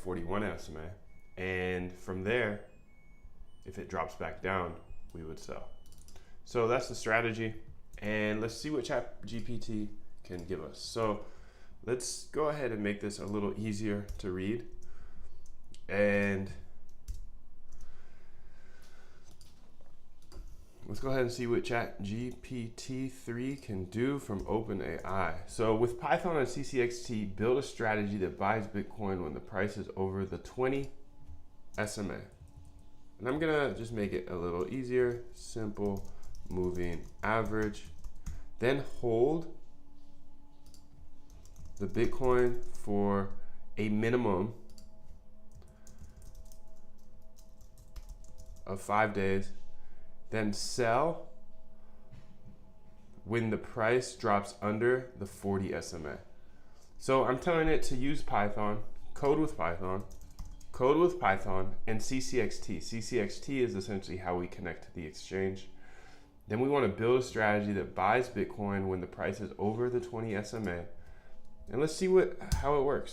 41 SMA. And from there, if it drops back down, we would sell. So that's the strategy. And let's see what ChatGPT can give us. So let's go ahead and make this a little easier to read. And let's go ahead and see what ChatGPT 3 can do from OpenAI. So with Python and CCXT, build a strategy that buys Bitcoin when the price is over the 20 SMA. And I'm gonna just make it a little easier, simple, moving average. Then hold the Bitcoin for a minimum of 5 days. Then sell when the price drops under the 40 SMA. So I'm telling it to use Python, code with Python, and CCXT. CCXT is essentially how we connect to the exchange. Then we want to build a strategy that buys Bitcoin when the price is over the 20 SMA. And let's see how it works.